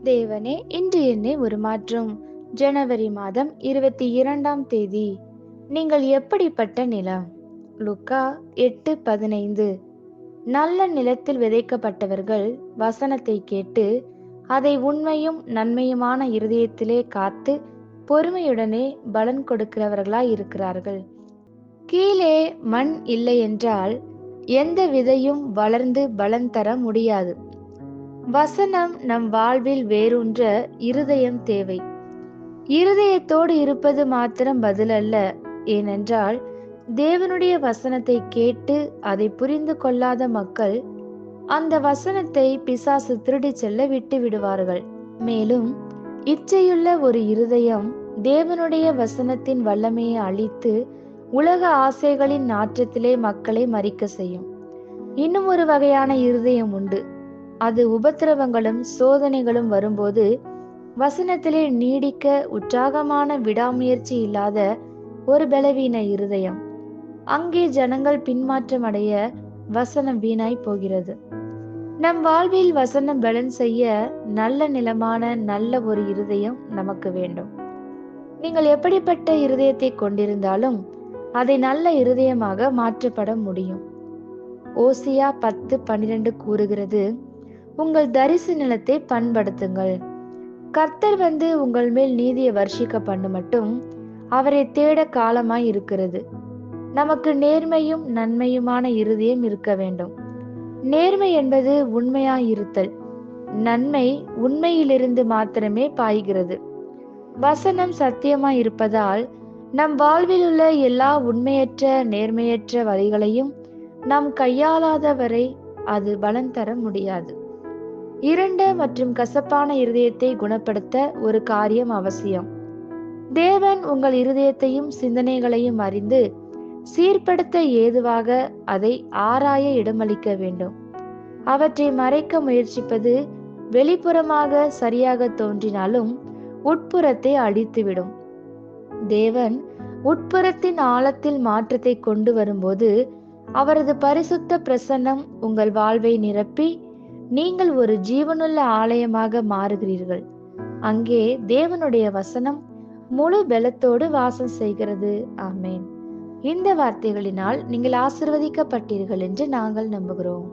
தேவனே, இன்று என்னை உருமாற்றும். ஜனவரி மாதம் 22ஆம் தேதி. நீங்கள் எப்படிப்பட்ட நிலம்? லூக்கா 8:15. நல்ல நிலத்தில் விதைக்கப்பட்டவர்கள் வசனத்தை கேட்டு அதை உண்மையும் நன்மையுமான இருதயத்திலே காத்து பொறுமையுடனே பலன் கொடுக்கிறவர்களாய் இருக்கிறார்கள். கீழே மண் இல்லை என்றால் எந்த விதையும் வளர்ந்து பலன் தர முடியாது. வசனம் நம் வாழ்வில் வேரூன்ற இருதயம் தேவை. இருதயத்தோடு இருப்பது மாத்திரம் பதில் அல்ல. ஏனென்றால் தேவனுடைய வசனத்தை கேட்டு அதை புரிந்து கொள்ளாத மக்கள் அந்த வசனத்தை பிசாசு திருடி செல்ல விட்டு விடுவார்கள். மேலும் இச்சையுள்ள ஒரு இருதயம் தேவனுடைய வசனத்தின் வல்லமையை அழித்து உலக ஆசைகளின் நாற்றத்திலே மக்களை மரிக்க செய்யும். இன்னும் ஒரு வகையான இருதயம் உண்டு. அது உபத்திரவங்களும் சோதனைகளும் வரும்போது வசனத்திலே நீடிக்க உற்சாகமான விடாமுயற்சி இல்லாத ஒரு பலவீன இருதயம். அங்கே ஜனங்கள் பின்மாற்றம் அடைய வசனம் வீணாய் போகிறது. நம் வாழ்வில் வசனம் பலன் செய்ய நல்ல நிலமான நல்ல ஒரு இருதயம் நமக்கு வேண்டும். நீங்கள் எப்படிப்பட்ட இருதயத்தை கொண்டிருந்தாலும் அதை நல்ல இருதயமாக மாற்றப்பட முடியும். ஓசியா 10:12 கூறுகிறது, உங்கள் தரிசு நிலத்தை பண்படுத்துங்கள். கர்த்தர் வந்து உங்கள் மேல் நீதியை வர்ஷிக்க பண்ண மட்டும் அவரை தேட காலமாய் இருக்கிறது. நமக்கு நேர்மையும் நன்மையுமான இருதயம் இருக்க வேண்டும். நேர்மை என்பது உண்மையாய் இருத்தல். நன்மை உண்மையிலிருந்து மாத்திரமே பாய்கிறது. வசனம் சத்தியமாய் இருப்பதால் நம் வாழ்வில் உள்ள எல்லா உண்மையற்ற நேர்மையற்ற வழிகளையும் நாம் கையாளாதவரை அது பலன் தர முடியாது. இருண்ட மற்றும் கசப்பான இருதயத்தை குணப்படுத்த ஒரு காரியம் அவசியம். தேவன் உங்கள் இருதயத்தையும் சிந்தனைகளையும் அறிந்து சீர்படுத்த ஏதுவாக அதை ஆராய இடமளிக்க வேண்டும். அவற்றை மறைக்க முயற்சிப்பது வெளிப்புறமாக சரியாக தோன்றினாலும் உட்புறத்தை அழித்துவிடும். தேவன் உட்புறத்தின் ஆழத்தில் மாற்றத்தை கொண்டு வரும்போது அவரது பரிசுத்த பிரசன்னம் உங்கள் வாழ்வை நிரப்பி நீங்கள் ஒரு ஜீவனுள்ள ஆலயமாக மாறுகிறீர்கள். அங்கே தேவனுடைய வசனம் முழு பலத்தோடு வாசம் செய்கிறது. ஆமேன். இந்த வார்த்தைகளினால் நீங்கள் ஆசீர்வதிக்கப்பட்டீர்கள் என்று நாங்கள் நம்புகிறோம்.